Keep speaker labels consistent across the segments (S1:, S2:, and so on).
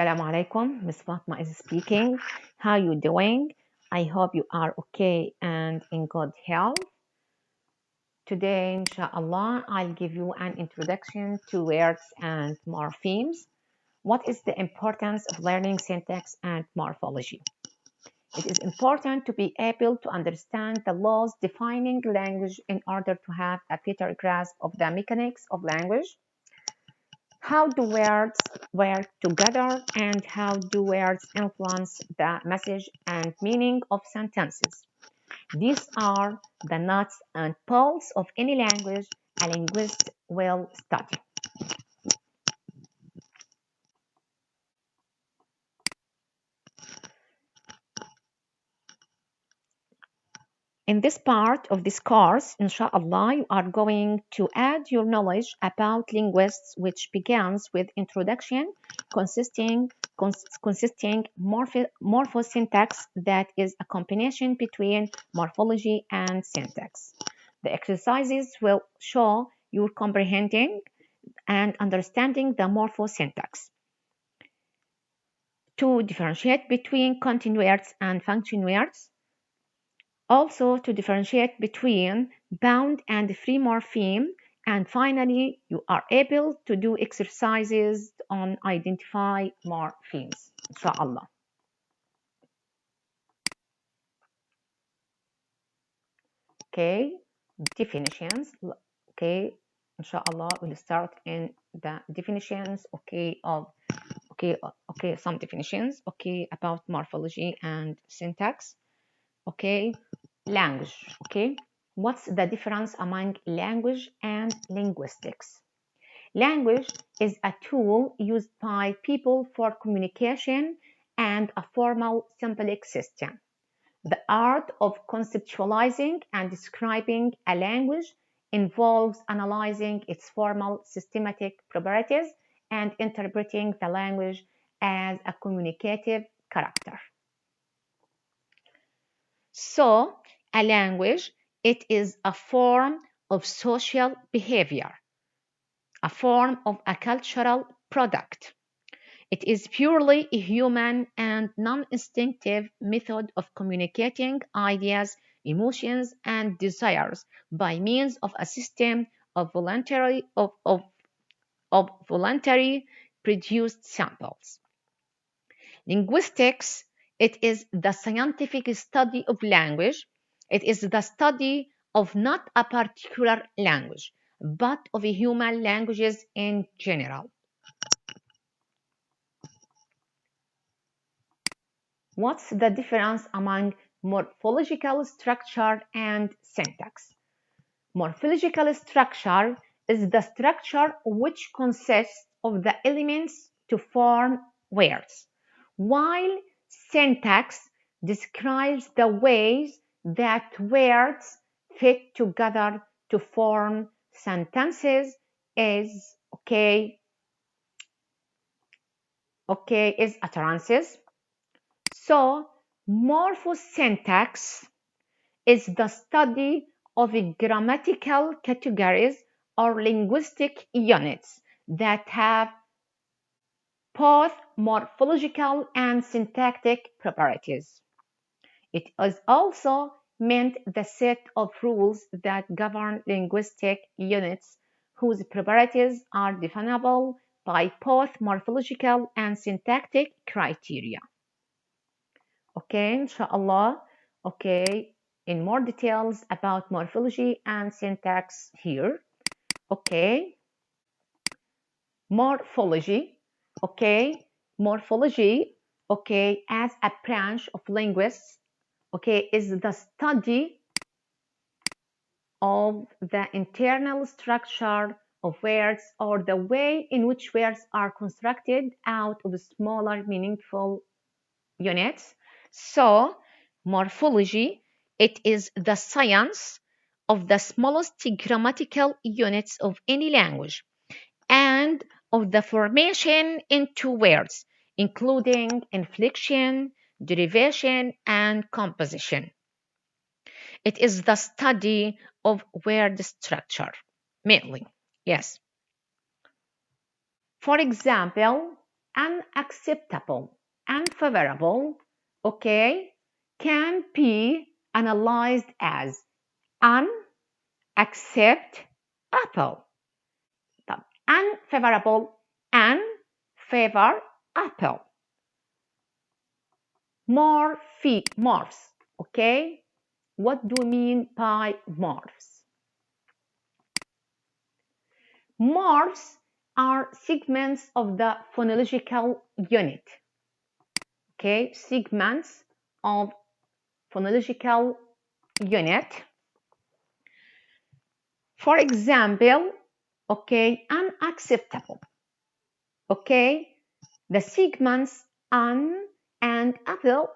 S1: Assalamu alaikum. Miss Fatma is speaking. How you doing? I hope you are okay and in good health. Today, inshallah, I'll give you an introduction to words and morphemes. What is the importance of learning syntax and morphology? It is important to be able to understand the laws defining language in order to have a better grasp of the mechanics of language. How do words work together and how do words influence the message and meaning of sentences? These are the nuts and bolts of any language a linguist will study. In this part of this course, inshallah, you are going to add your knowledge about linguists, which begins with introduction consisting morphosyntax, that is a combination between morphology and syntax. The exercises will show you comprehending and understanding the morphosyntax. To differentiate between content words and function words, also to differentiate between bound and free morpheme, and finally you are able to do exercises on identify morphemes, inshallah. Okay, definitions. Okay, inshallah we'll start in the definitions, some definitions, about morphology and syntax. Okay, language. Okay, what's the difference among language and linguistics? Language is a tool used by people for communication and a formal symbolic system. The art of conceptualizing and describing a language involves analyzing its formal systematic properties and interpreting the language as a communicative character. So, a language, it is a form of social behavior, a form of a cultural product. It is purely a human and non-instinctive method of communicating ideas, emotions, and desires by means of a system of voluntary produced samples. Linguistics, it is the scientific study of language. It is the study of not a particular language, but of human languages in general. What's the difference among morphological structure and syntax? Morphological structure is the structure which consists of the elements to form words, while syntax describes the ways that words fit together to form sentences is utterances. So morphosyntax is the study of grammatical categories or linguistic units that have both morphological and syntactic properties. It is also meant the set of rules that govern linguistic units whose properties are definable by both morphological and syntactic criteria. Okay, inshallah. Okay, in more details about morphology and syntax here. Okay, morphology. Okay, morphology. Okay, as a branch of linguists. Okay, is the study of the internal structure of words or the way in which words are constructed out of smaller meaningful units. So, morphology, it is the science of the smallest grammatical units of any language and of the formation into words, including inflection, derivation, and composition. It is the study of word structure, mainly. Yes. For example, unacceptable, unfavorable, okay, can be analyzed as unacceptable. Unfavorable, unfavorable. Morphs, okay? What do we mean by morphs? Morphs are segments of the phonological unit, okay? Segments of phonological unit. For example, okay, unacceptable, okay? The segments un and apple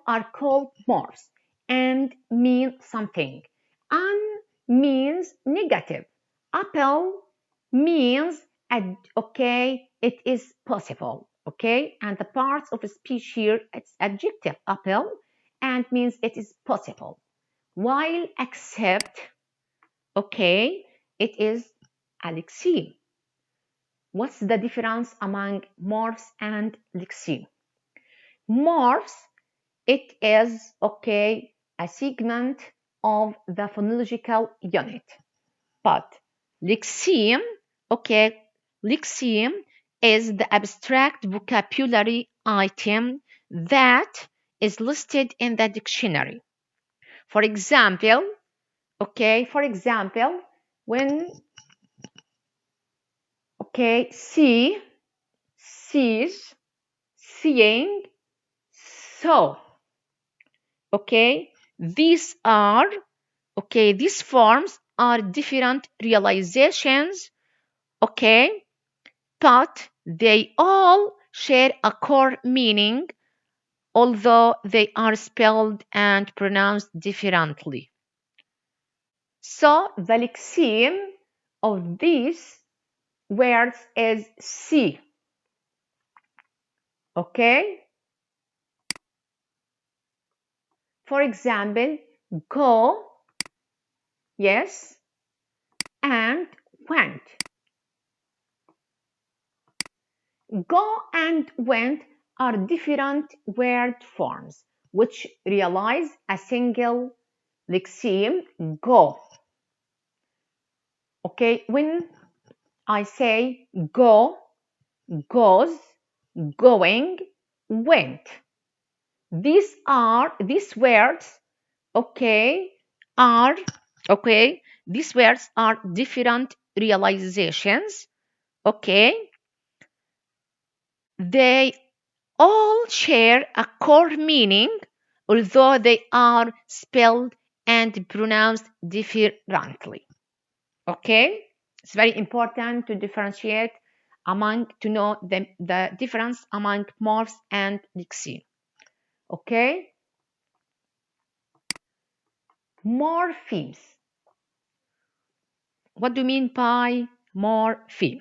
S1: are called morphs and mean something. Un means negative. Apple means okay, it is possible. Okay, and the parts of speech here, it's adjective apple and means it is possible. While accept, okay, it is a lexeme. What's the difference among morphs and lexeme? Morphs, it is, okay, a segment of the phonological unit. But lexeme, okay, lexeme is the abstract vocabulary item that is listed in the dictionary. For example, okay, when, okay, see, sees, seeing, so, okay, these are, okay, these forms are different realizations, okay, but they all share a core meaning, although they are spelled and pronounced differently. So the lexeme of these words is see, okay? For example, go, yes, and went. Go and went are different word forms which realize a single lexeme, go. Okay, when I say go, goes, going, went. These words, okay, are, okay, these words are different realizations, okay. They all share a core meaning, although they are spelled and pronounced differently. Okay? It's very important to differentiate to know the difference among morphs and lexeme. Okay? Morphemes. What do you mean by morpheme?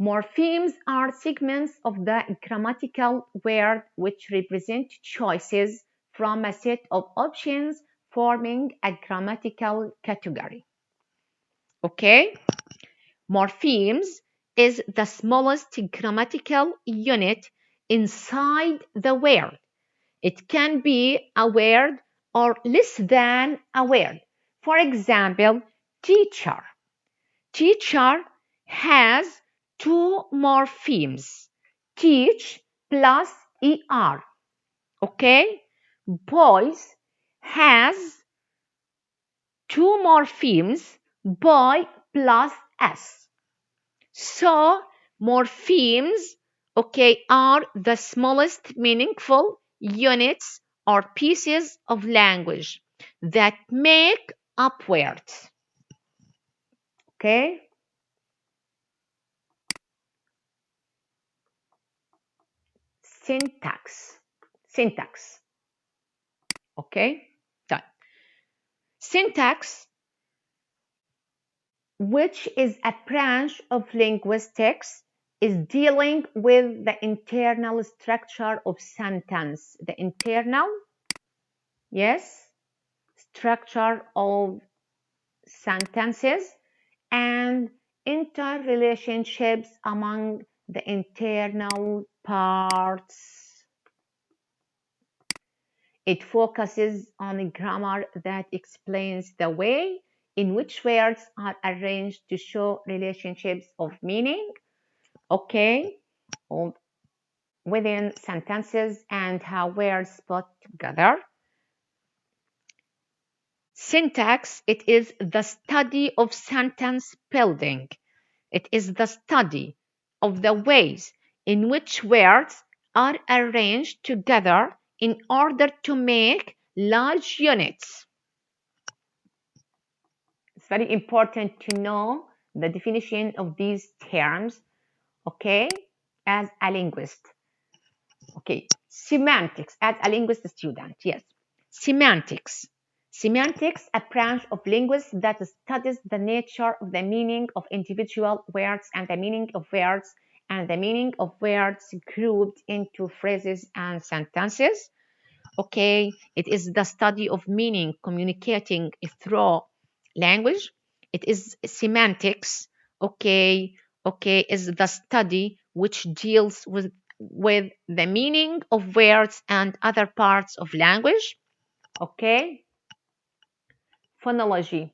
S1: Morphemes are segments of the grammatical word which represent choices from a set of options forming a grammatical category. Okay? Morphemes is the smallest grammatical unit inside the word. It can be a word or less than a word. For example, teacher. Teacher has two morphemes, teach plus er. Okay? Boys has two morphemes, boy plus s. So morphemes, okay, are the smallest meaningful units or pieces of language that make up words. Okay? Syntax. Okay? Done. Syntax, which is a branch of linguistics, is dealing with the internal structure of sentence. The internal, yes, structure of sentences and interrelationships among the internal parts. It focuses on grammar that explains the way in which words are arranged to show relationships of meaning, okay, within sentences and how words put together. Syntax, it is the study of sentence building. It is the study of the ways in which words are arranged together in order to make large units. It's very important to know the definition of these terms, okay, as a linguist. Okay, semantics, as a linguist student, yes. Semantics. Semantics, a branch of linguistics that studies the nature of the meaning of individual words and the meaning of words grouped into phrases and sentences. Okay, it is the study of meaning communicating through language. It is semantics. Okay, is the study which deals with the meaning of words and other parts of language. Okay, phonology.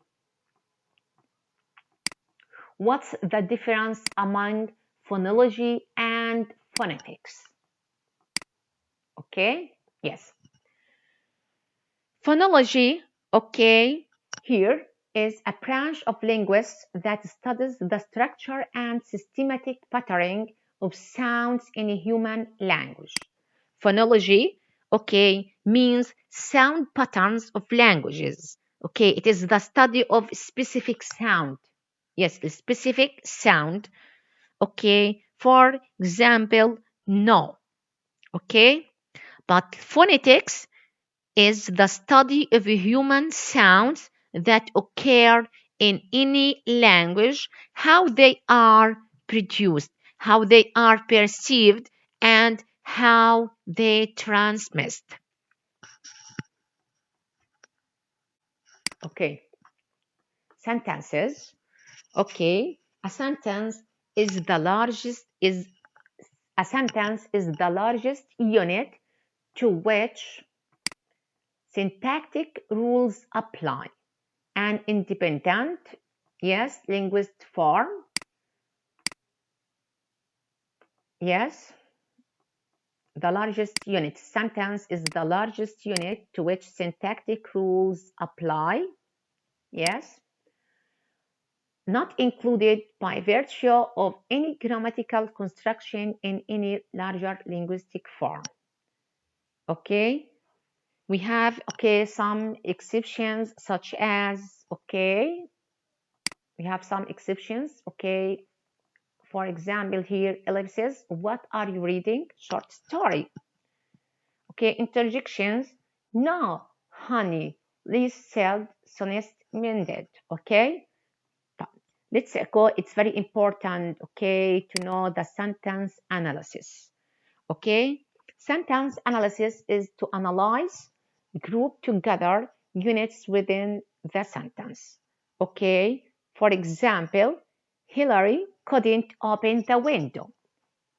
S1: What's the difference among phonology and phonetics? Okay, yes. Phonology, okay, here is a branch of linguists that studies the structure and systematic patterning of sounds in a human language. Phonology, okay, means sound patterns of languages. Okay, it is the study of specific sound. Yes, specific sound. Okay, for example, no. Okay, but phonetics is the study of human sounds that occur in any language, how they are produced, how they are perceived, and how they transmit. Okay, sentences. Okay, a sentence is the largest unit to which syntactic rules apply. An independent, yes, linguist form, yes, the largest unit. Sentence is the largest unit to which syntactic rules apply, yes, not included by virtue of any grammatical construction in any larger linguistic form. Okay, we have, okay, some exceptions such as, okay, we have some exceptions, okay. For example, here ellipses, what are you reading? Short story. Okay, interjections. No, honey, Liz said, sonest mended. Okay, let's go. It's very important, okay, to know the sentence analysis. Okay, sentence analysis is to analyze, group together units within the sentence. Okay, for example, Hillary couldn't open the window.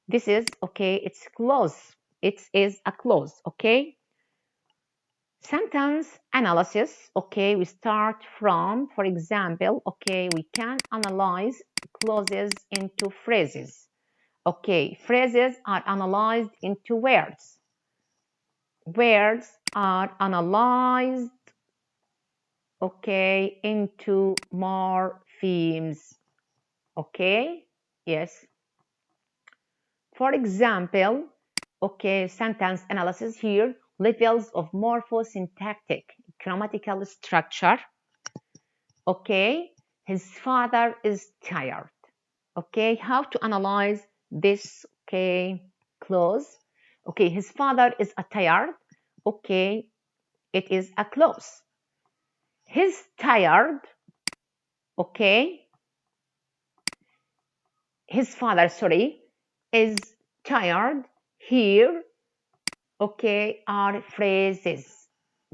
S1: This is, okay, it's close. It is a clause, okay? Sentence analysis, okay, we start from, for example, okay, we can analyze clauses into phrases. Okay, phrases are analyzed into words. Words are analyzed, okay, into morphemes. Okay, yes. For example, okay, sentence analysis here, levels of morphosyntactic grammatical structure. Okay, his father is tired. Okay, how to analyze this, okay, clause? Okay, his father is tired. Okay, it is a clause. His tired, okay, his father, sorry, is tired. Here, okay, are phrases,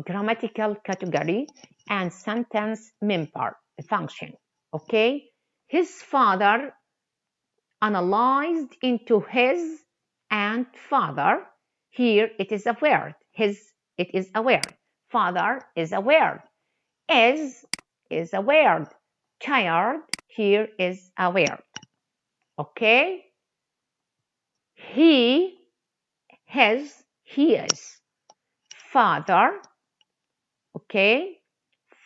S1: grammatical category, and sentence member function. Okay, his father, analyzed into his and father. Here it is a word. His, it is a word. Father is a word. Is a word. Tired, here is a word. Okay? He, his, he is. Father, okay?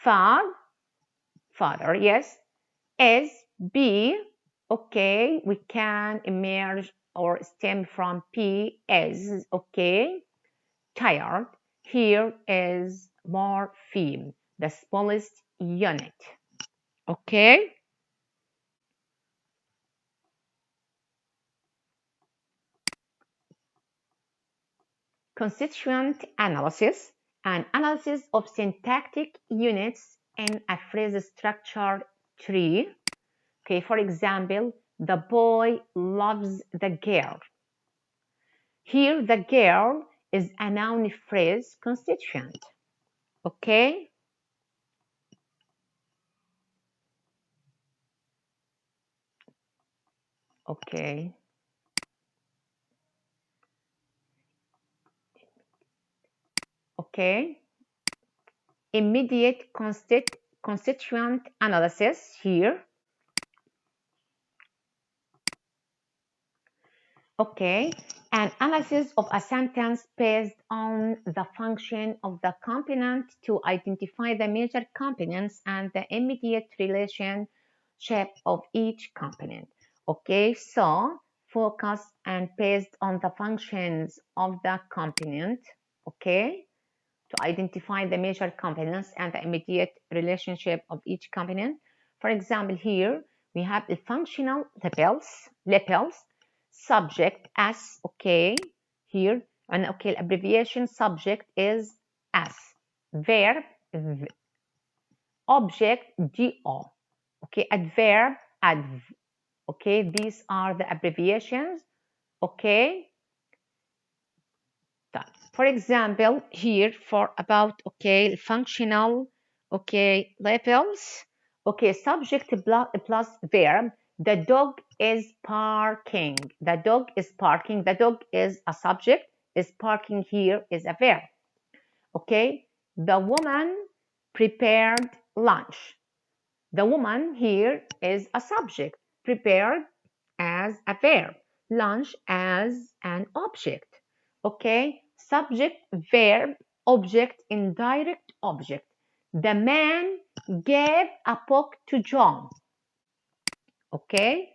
S1: Father, yes. Is, be, okay? We can emerge or stem from P, is, okay? Tired, here is morpheme, the smallest unit. Okay? Constituent analysis, an analysis of syntactic units in a phrase structure tree. Okay, for example, the boy loves the girl. Here, the girl is a noun phrase constituent. Okay? Okay. Okay. Immediate constituent analysis here. Okay, an analysis of a sentence based on the function of the component to identify the major components and the immediate relationship of each component. Okay, so focus and based on the functions of the component. Okay, to identify the major components and the immediate relationship of each component. For example, here we have the functional labels, subject S, okay, here, and okay, abbreviation subject is S, verb, object, DO, okay, adverb, adv, okay, these are the abbreviations, okay. For example, here for about, okay, functional, okay, labels, okay, subject plus verb, the dog is parking. The dog is parking. The dog is a subject, is parking here is a verb. Okay, the woman prepared lunch. The woman here is a subject, prepared as a verb, lunch as an object. Okay, subject, verb, object, indirect object. The man gave a book to John. Okay,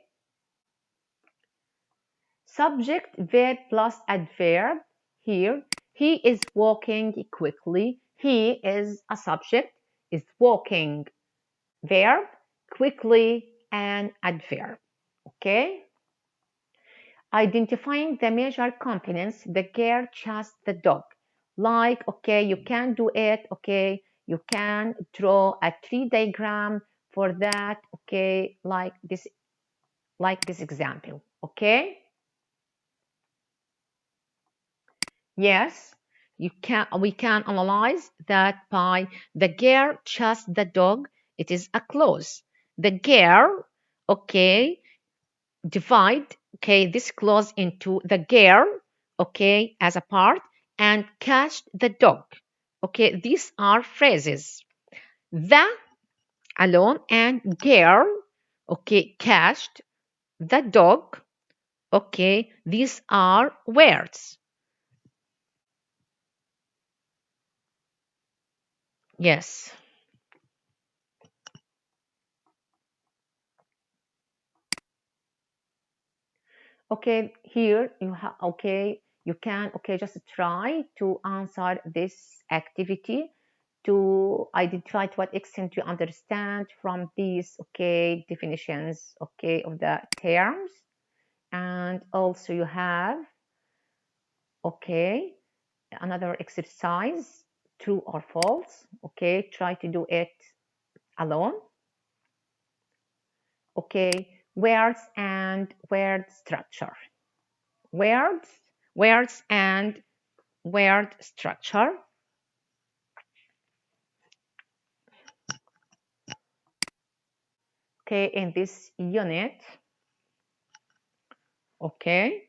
S1: subject, verb plus adverb. Here, he is walking quickly. He is a subject, is walking, verb, quickly, and adverb. Okay, identifying the major components, the girl chased the dog. Like, okay, you can do it, okay, you can draw a tree diagram for that, okay, like this example, okay. Yes, we can analyze that by the girl chased the dog, it is a clause. The girl, okay, divide, okay, this clause into the girl, okay, as a part, and catched the dog. Okay, these are phrases. The alone and girl, okay, catched the dog, okay, these are words. Yes. Okay, here you have, okay, you can, okay, just try to answer this activity to identify to what extent you understand from these, okay, definitions, okay, of the terms. And also you have, okay, another exercise, true or false, okay, try to do it alone. Okay, words and word structure. Words, words and word structure. Okay, in this unit, Okay.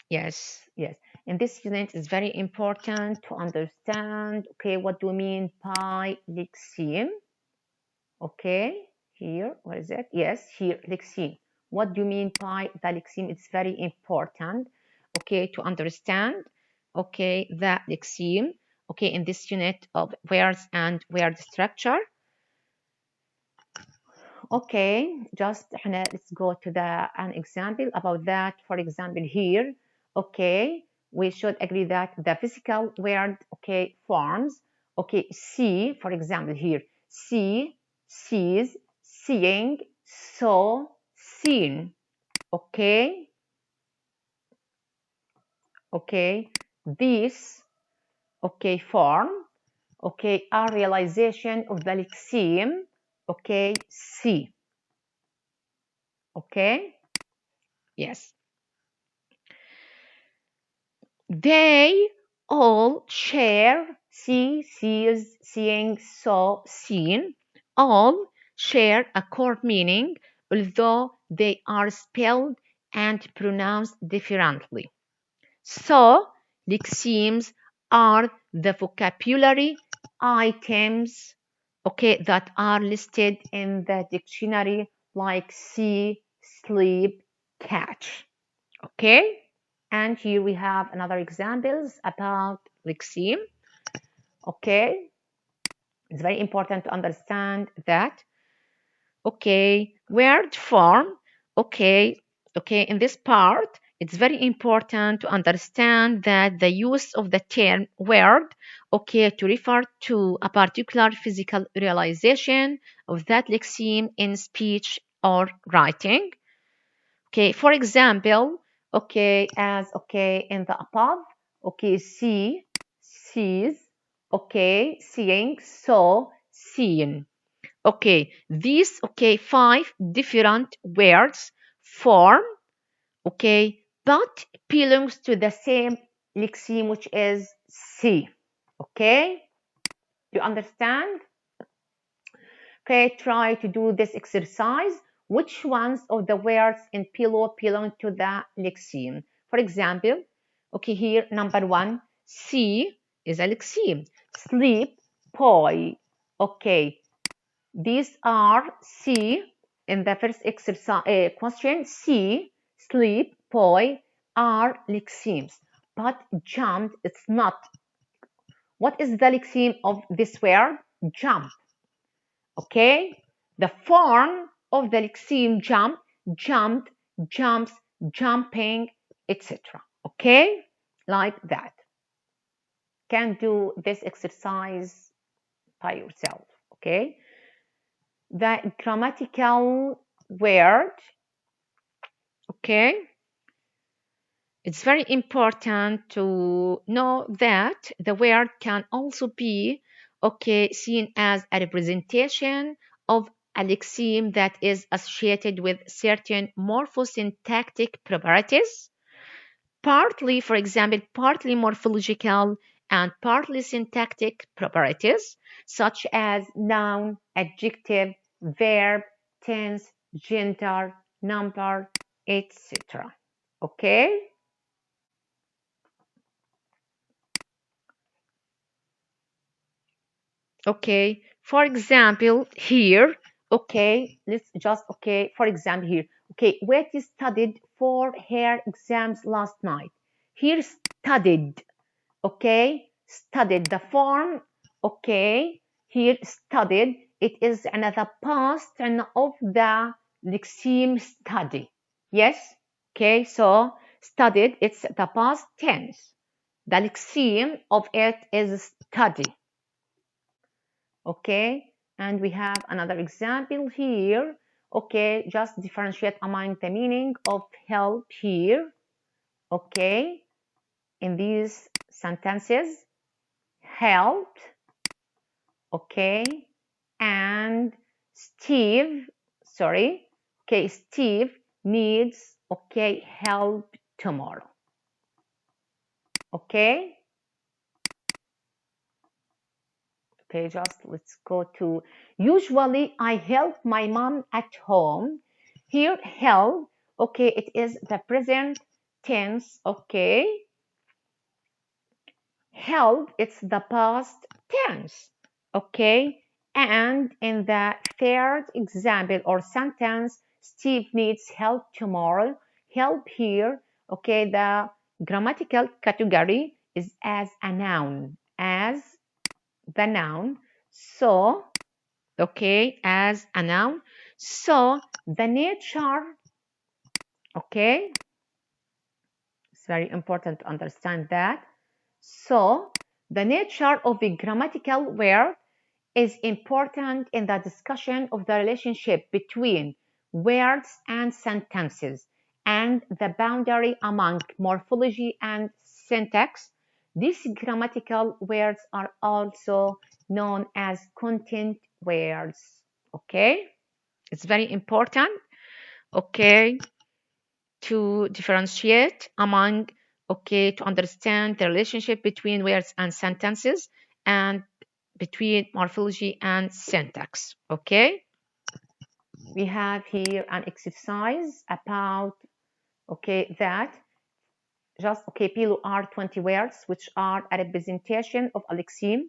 S1: Yes, yes. In this unit, it's very important to understand, okay, what do we mean by lexeme? Okay, here, where is it? Yes, here, lexeme. What do you mean by the lexeme? It's very important, okay, to understand, okay, the lexeme, okay, in this unit of words and word structure. Okay, just let's go to an example about that. For example, here, okay, we should agree that the physical word, okay, forms, okay, see, for example, here, see, sees, seeing, saw, seen, okay, okay, this, okay, form, okay, our realization of the lexeme, okay, see, okay, yes. They all share see, sees, seeing, saw, seen. All share a core meaning, although they are spelled and pronounced differently. So, lexemes are the vocabulary items, okay, that are listed in the dictionary, like see, sleep, catch. Okay, and here we have another examples about lexeme. Okay, it's very important to understand that. Okay, word form. Okay, okay, in this part it's very important to understand that the use of the term word, okay, to refer to a particular physical realization of that lexeme in speech or writing. Okay, for example, okay, as okay in the above, okay, see, sees, okay, seeing, saw, seen. Okay, these okay five different words form, okay, but belongs to the same lexeme, which is see. Okay, you understand? Okay, try to do this exercise. Which ones of the words in below belong to the lexeme? For example, okay, here number one, see is a lexeme. Sleep, boy. Okay, these are see in the first exercise question. See, sleep, boy are lexemes, but jump it's not. What is the lexeme of this word? Jump. Okay, the form of the lexeme jump, jumped, jumps, jumping, etc. Okay, like that. Can do this exercise by yourself. Okay, the grammatical word. Okay, it's very important to know that the word can also be okay seen as a representation of a lexeme that is associated with certain morphosyntactic properties, partly, for example, partly morphological and partly syntactic properties, such as noun, adjective, verb, tense, gender, number, etc. Okay? Okay, for example, here, okay, let's just, okay, for example, here, okay, Wetty studied for her exams last night. Here, studied, okay, studied the form, okay, here, studied, it is another past and of the lexeme study. Yes, okay, so studied, it's the past tense. The lexeme of it is study. Okay, and we have another example here. Okay, just differentiate among the meaning of help here. Okay, in these sentences, helped, okay, and Steve, sorry, okay, Steve needs, okay, help tomorrow. Okay, okay, just let's go to, usually I help my mom at home. Here, held, okay, it is the present tense, okay. Held, it's the past tense, okay. And in the third example or sentence, Steve needs help tomorrow. Help here, okay, the grammatical category is as a noun, as the noun. So, okay, as a noun. So, the nature, okay, it's very important to understand that. So, the nature of the grammatical word is important in the discussion of the relationship between words and sentences and the boundary among morphology and syntax. These grammatical words are also known as content words. Okay, it's very important, okay, to differentiate among, okay, to understand the relationship between words and sentences and between morphology and syntax. Okay, we have here an exercise about, okay, that just, okay, below are 20 words which are a representation of a lexeme.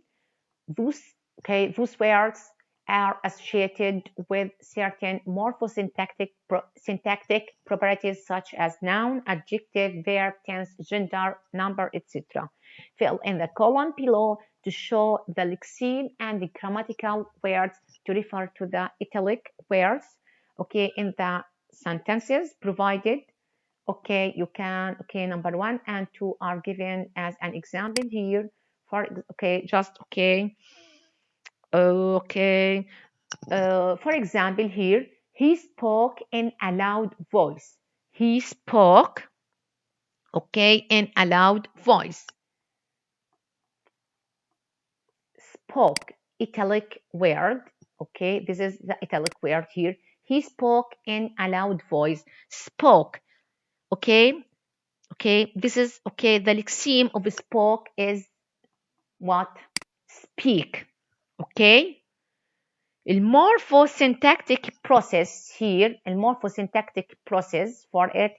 S1: Those, okay, those words are associated with certain morphosyntactic syntactic properties such as noun, adjective, verb, tense, gender, number, etc. Fill in the column below to show the lexeme and the grammatical words to refer to the italic words, okay, in the sentences provided. Okay, you can, okay, number 1 and 2 are given as an example here. For, okay, just, okay, okay, for example here, he spoke in a loud voice. He spoke, okay, in a loud voice. Spoke, italic word, okay, this is the italic word here. He spoke in a loud voice. Spoke, okay, okay, this is, okay, the lexeme of spoke is what? Speak, okay. المورفوسyntatic process here, المورفوsyntactic process for it,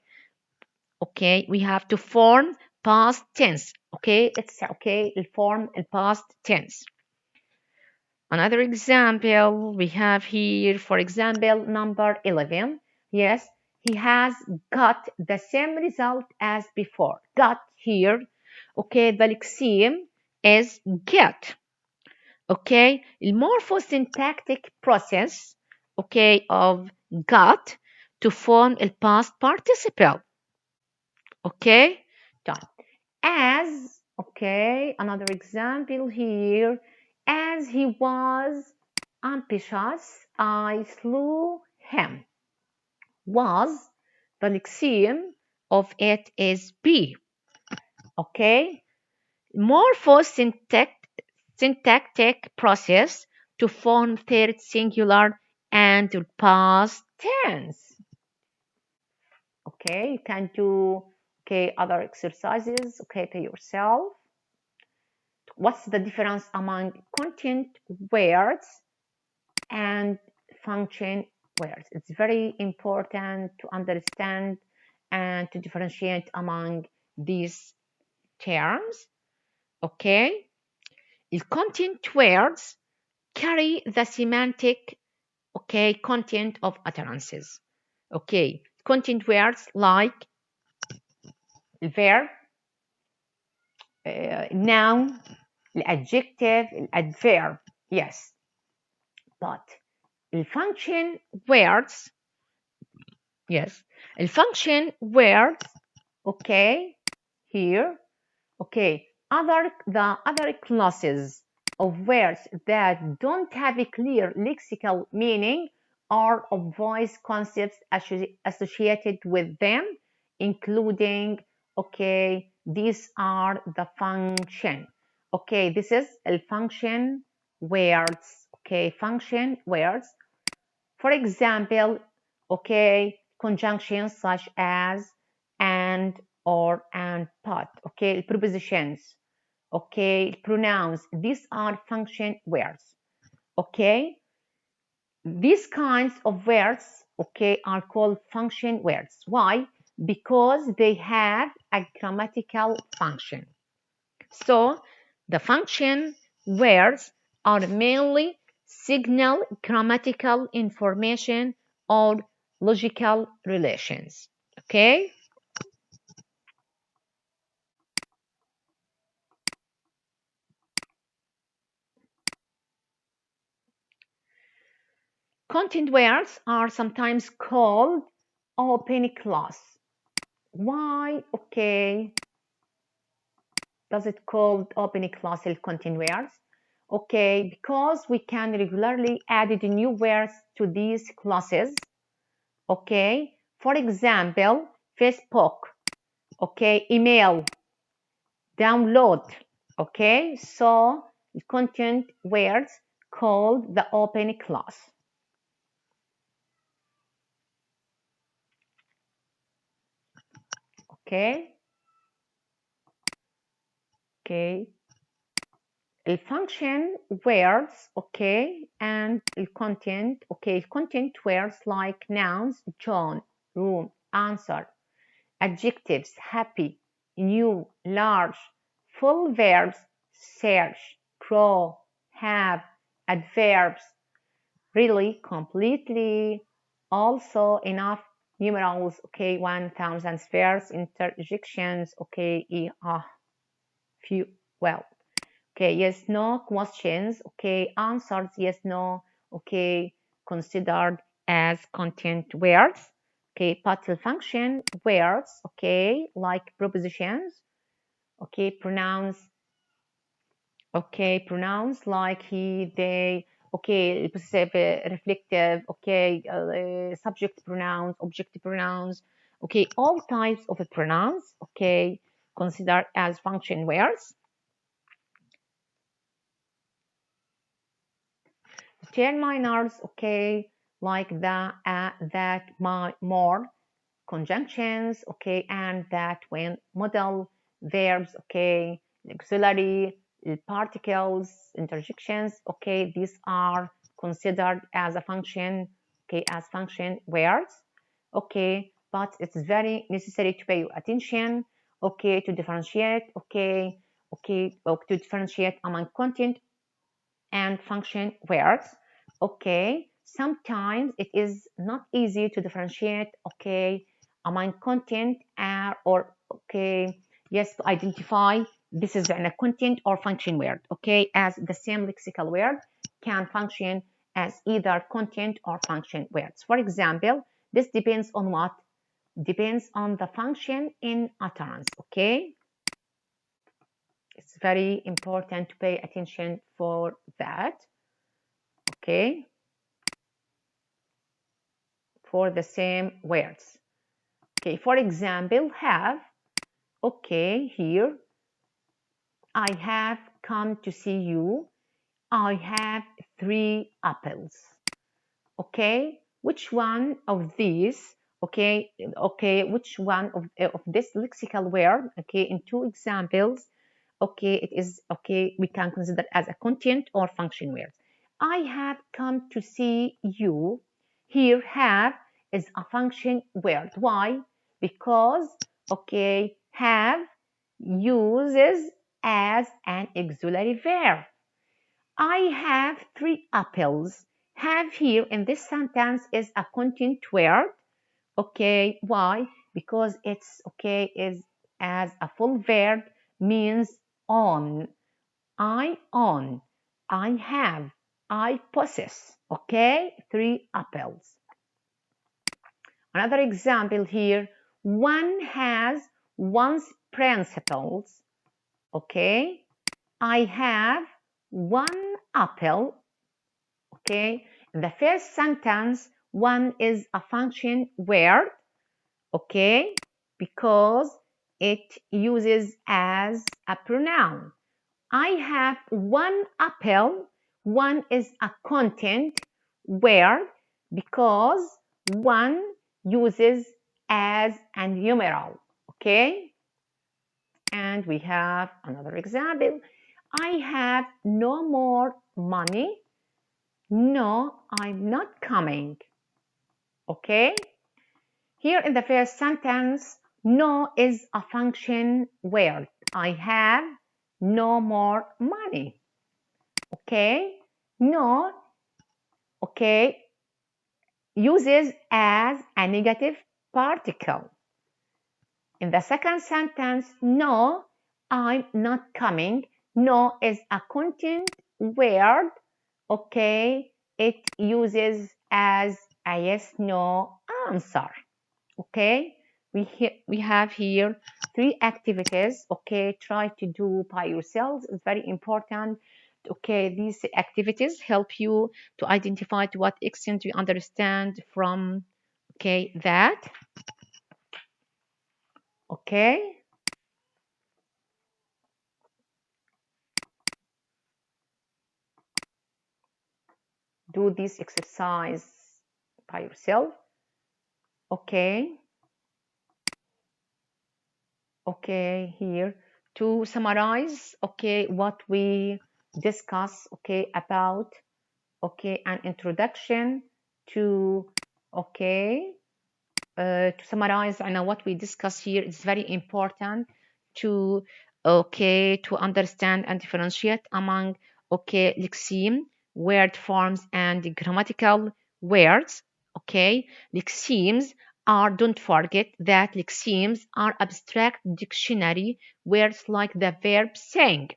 S1: okay, we have to form past tense, okay, it's, okay, form past tense. Another example we have here, for example, number 11. Yes, he has got the same result as before. Got here, okay, the lexeme is get. Okay, المورفوsyntactic process, okay, of got to form a past participle. Okay, done. As, okay, another example here. As he was ambitious, I slew him. Was, the lexeme of it is be. Okay, morphosyntactic syntactic process to form third singular and past tense. Okay, you can do, okay, other exercises, okay, by yourself. What's the difference among content words and function words? It's very important to understand and to differentiate among these terms. Okay, the content words carry the semantic, okay, content of utterances. Okay, content words like verb, noun, adjective, adverb. Yes, but the function words, yes, the function words, okay, here, okay, the other classes of words that don't have a clear lexical meaning or of voice concepts associated with them, including, okay, these are the function. Okay, this is a function words. Okay, function words. For example, okay, conjunctions such as and, or, and, but. Okay, prepositions. Okay, pronouns. These are function words. Okay, these kinds of words, okay, are called function words. Why? Because they have a grammatical function. So the function words are mainly signal grammatical information or logical relations. Okay? Content words are sometimes called open class. Why? Okay. Does it called open class content words? Okay, because we can regularly add new words to these classes. Okay, for example, Facebook. Okay, email, download. Okay, so content words called the open class. Okay, okay. الfunction words, okay, and content, okay, content words like nouns, John, room, answer, adjectives, happy, new, large, full verbs, search, grow, have, adverbs, really, completely, also enough, numerals, okay, 1000 spheres, interjections, okay, few, well, okay, yes, no questions, okay, answers, yes, no, okay, considered as content words, okay, partial function words, okay, like prepositions, okay, pronouns, okay, pronouns like he, they, okay, possessive, reflective, okay, subject pronouns, object pronouns, okay, all types of pronouns, okay, considered as function words. Terminals, okay, like the, that, my, more, conjunctions, okay, and that, when, modal, verbs, okay, auxiliary, particles, interjections, okay, these are considered as a function, okay, as function words, okay, but it's very necessary to pay attention, okay, to differentiate, okay, okay, to differentiate among content and function words. Okay, sometimes it is not easy to differentiate, okay, among content or okay, yes, to identify this is a content or function word, okay, as the same lexical word can function as either content or function words. For example, this depends on what? Depends on the function in utterance, okay? It's very important to pay attention for that. Okay, for the same words. Okay, for example, have, okay, here, I have come to see you. I have 3 apples. Okay, which one of these, okay, okay, which one of this lexical word, okay, in 2 examples, okay, it is, okay, we can consider as a content or function word. I have come to see you. Here, have is a function word. Why? Because, okay, have uses as an auxiliary verb. I have 3 apples. Have here in this sentence is a content word. Okay, why? Because it's, okay, is as a full verb, means own. I own. I have. I possess. Okay, 3 apples. Another example here, one has one's principles. Okay, I have 1 apple. Okay, in the first sentence, one is a function word, okay, because it uses as a pronoun. I have 1 apple. One is a content word because one uses as a numeral, okay? And we have another example. I have no more money. No, I'm not coming. Okay, here in the first sentence, no is a function word. I have no more money. Okay, no, okay, uses as a negative particle. In the second sentence, no, I'm not coming. No is a content word. Okay, it uses as a yes no answer. Okay, we have here three activities. Okay, try to do by yourselves. It's very important. Okay, these activities help you to identify to what extent you understand from that. Okay, do this exercise by yourself. Okay, okay, here to summarize. Okay, what we discuss. Okay, about an introduction to to summarize what we discuss here. It's very important to to understand and differentiate among lexeme word forms and grammatical words. Okay, lexemes are, don't forget that lexemes are abstract dictionary words like the verb sing.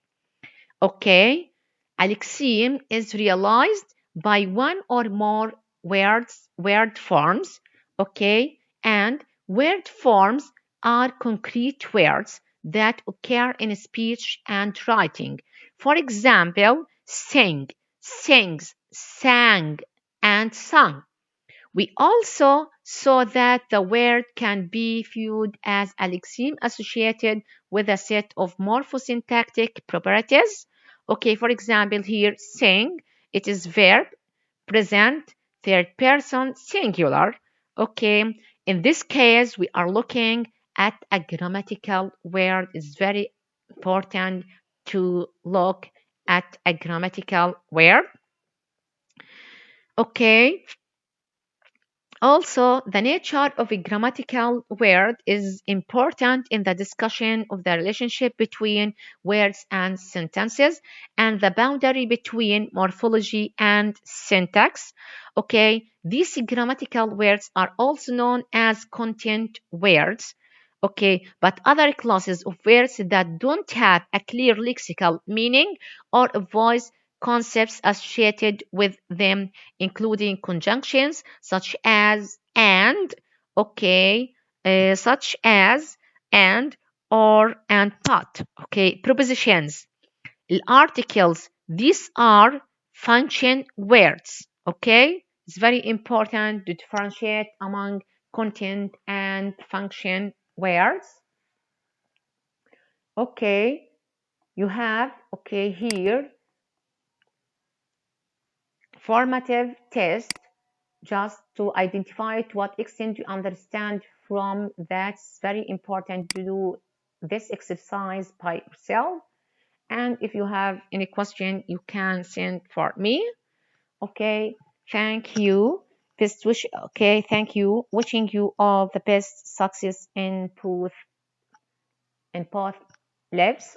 S1: Okay, a lexeme is realized by one or more word forms. Okay, and word forms are concrete words that occur in speech and writing. For example, sing, sings, sang, and sung. We also saw that the word can be viewed as a lexeme associated with a set of morphosyntactic properties. Okay, for example, here sing, it is verb, present, third person, singular. Okay, in this case, we are looking at a grammatical word. It's very important to look at a grammatical word. Okay, also, the nature of a grammatical word is important in the discussion of the relationship between words and sentences and the boundary between morphology and syntax. Okay, these grammatical words are also known as content words. Okay, but other classes of words that don't have a clear lexical meaning or voice concepts associated with them, including conjunctions such as and, okay, such as and, or, and but. Okay, prepositions, articles, these are function words. Okay, it's very important to differentiate among content and function words. Okay, you have here formative test just to identify to what extent you understand from. That's very important to do this exercise by yourself. And if you have any question, you can send for me. Okay, thank you. Thank you. Wishing you all the best success in both lives.